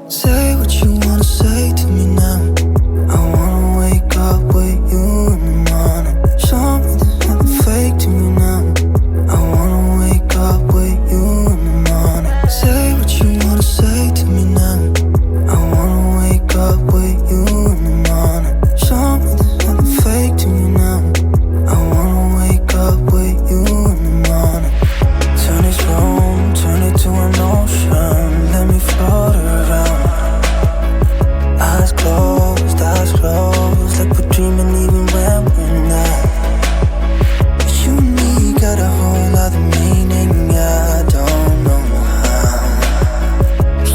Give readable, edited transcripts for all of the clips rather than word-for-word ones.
Say what you wanna say to me now. I wanna wake up with you in the morning. Show me there's nothing fake to me now. I wanna wake up with you in the morning. Say what you wanna say to me now. I wanna wake up with you in the morning. Show me there's nothing fake to me now. I wanna wake up with you in the morning. Turn this room, turn it to an ocean. Let me float around. Eyes closed, like we're dreaming even when we're not. You and me got a whole other meaning, I don't know how.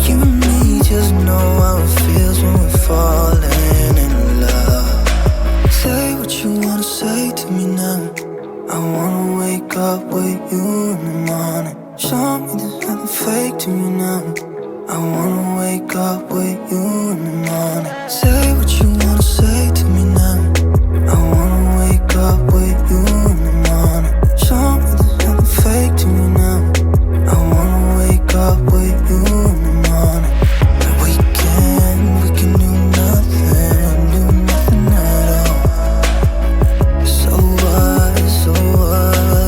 You and me just know how it feels when we're falling in love. Say what you wanna say to me now. I wanna wake up with you in the morning. Show me there's nothing fake to me now. I wanna wake up with you in the morning. Say what you wanna say to me now. I wanna wake up with you in the morning. Show me there's nothing fake to me now. I wanna wake up with you in the morning. And we can do nothing at all. So what,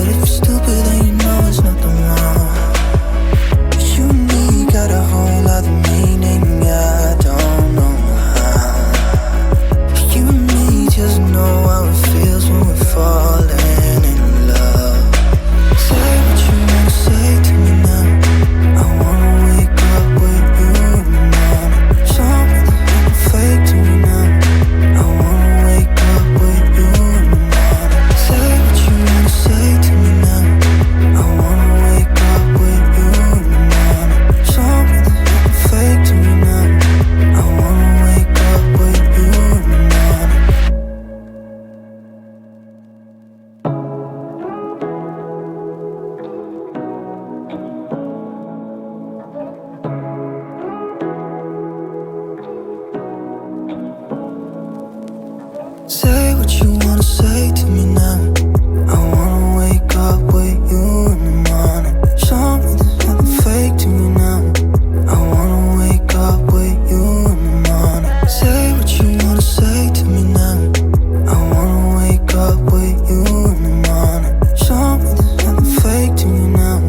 if you're stupid then you know it's nothing wrong. But you and me got a whole other meaning, I don't know how. You and me just know how it feels when we're falling in love. Say what you wanna say to me now. I wanna wake up with you in the morning. Show me there's nothing fake to me now. I wanna wake up with you in the morning. Say what you wanna say to me now. I wanna wake up with you in the morning. Show me there's nothing fake to me now. I wanna wake up with you in the morning. Say what you wanna say to me now. I wanna wake up with you in the morning. Show me there's nothing fake to me now. I wanna wake up with you in the morning. Say what you wanna say to me now. I wanna wake up with you in the morning. Show me there's nothing fake to me now.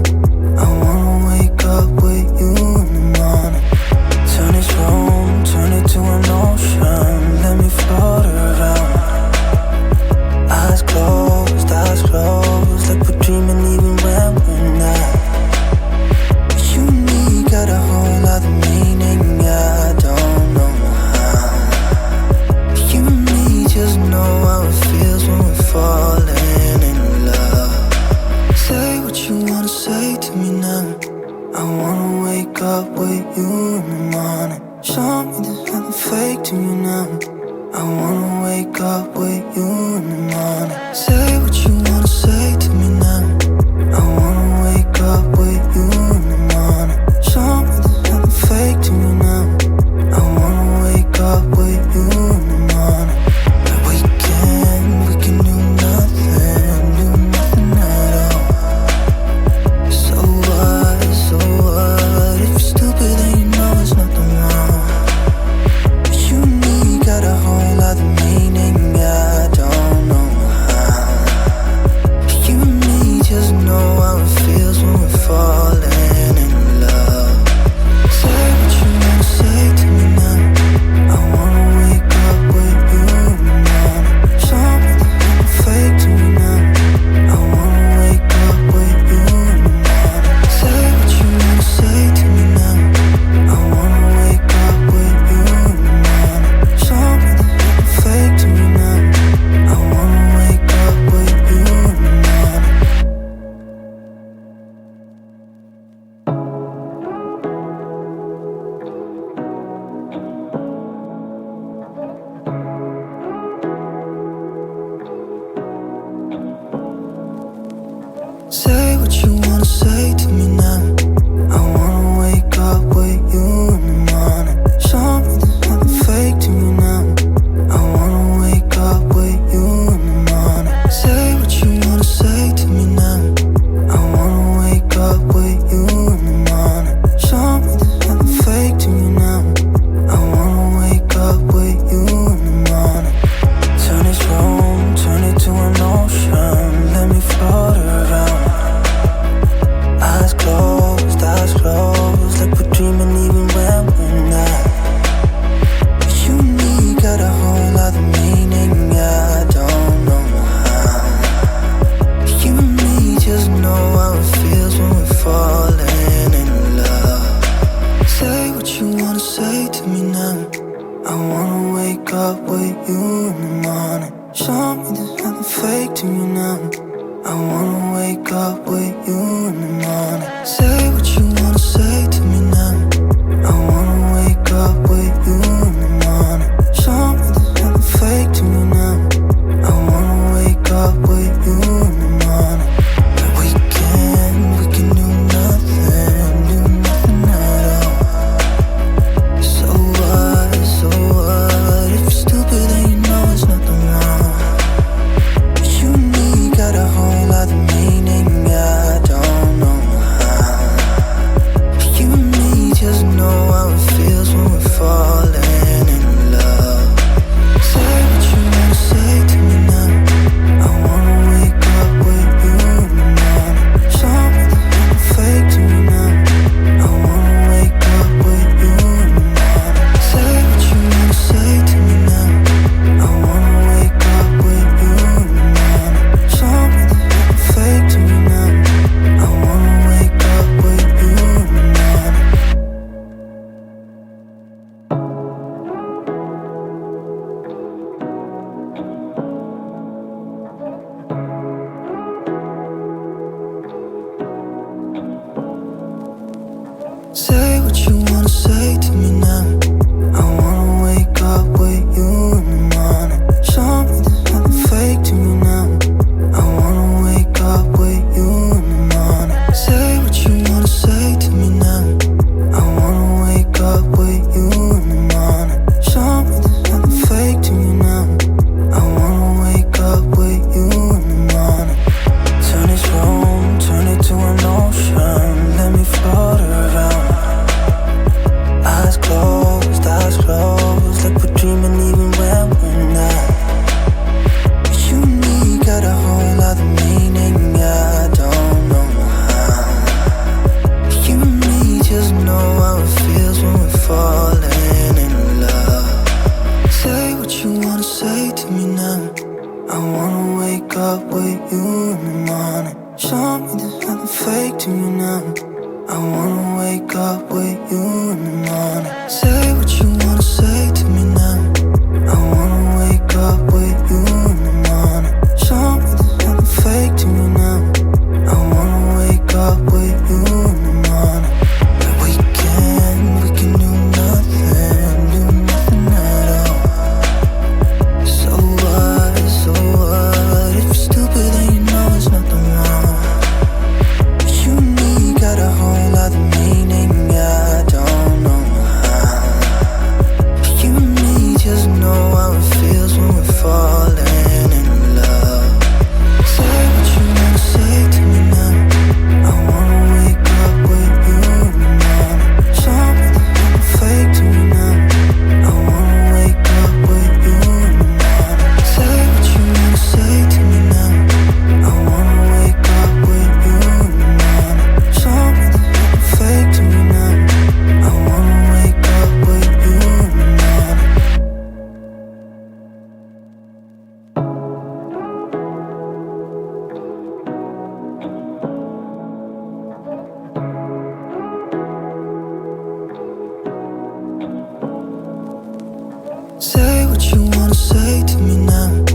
I wanna wake up with you in the morning. Turn this room, turn it to an ocean. Let me float around. Eyes closed, like we're dreaming even when we're not. But you and me got a whole other meaning, I don't know how. You and me just know how it feels when we're falling in love. Say what you wanna say to me now. I wanna wake up with you in the morning. Show me there's nothing fake to me now. I wanna wake up with you in the morning. Say what you wanna say to me now. I wanna wake up with you in the morning. Show me there's nothing fake to me now. I wanna wake up with you in the morning. And we can do nothing at all. So what, if you're stupid then you know it's nothing wrong. But you and me got a whole other meaning, I don't know how. I wanna wake up with you in the morning. Show me there's nothing fake to me now. I wanna wake up with you in the morning. Say what you wanna say to me now. I wanna wake up with you in the morning. Show me there's nothing fake to me now. I wanna wake up with you in the morning. We can do nothing at all. So what, if you're stupid then you know it's nothing wrong. You and me got a whole lot of meaning, I don't know how. You and me just know how it feels when we're falling in love. Say what you wanna say to me now. I wanna wake up with you in the morning. Show me there's nothing fake to me now. I wanna wake up with you in the morning. Say what you wanna say to me now. I wanna wake up with you in the morning. Show me there's nothing fake to me now. I wanna wake up with you in the morning. Say what you wanna say to me now. I wanna wake up with you in the morning. Show me there's nothing fake to me now. I wanna wake up with you in the morning. Say what you wanna say to me now. I wanna wake up with you in the morning. Show me there's nothing fake to me now. I wanna wake up with you in the morning. Turn this room, turn it to an ocean. Let me float around. Eyes closed, like we're dreaming even when we're not. You and me got a whole lot of meaning, I don't know how. You and me just know how it feels when we're falling in love. Say what you wanna say to me now. I wanna wake up with you in the morning. Show me there's nothing fake to me now. I wanna wake up with you in the morning. Say what you wanna say to me now. I wanna wake up with you in the morning. Show me there's nothing fake to me now. I wanna wake up with you in the morning. We can do nothing at all. So what, if you're stupid then you know it's nothing wrong. You and me got a whole lot of meaning, I don't know how. You and me just know how it feels when we're falling in love. Say what you wanna say to me now. I wanna wake up with you in the morning. Show me there's nothing fake to me now. I wanna wake up with you in the morning. Say what you wanna say to me now. I wanna wake up with you in the morning. Show me there's nothing fake to me now. I wanna wake up with you in the morning. Say what you wanna say to me now.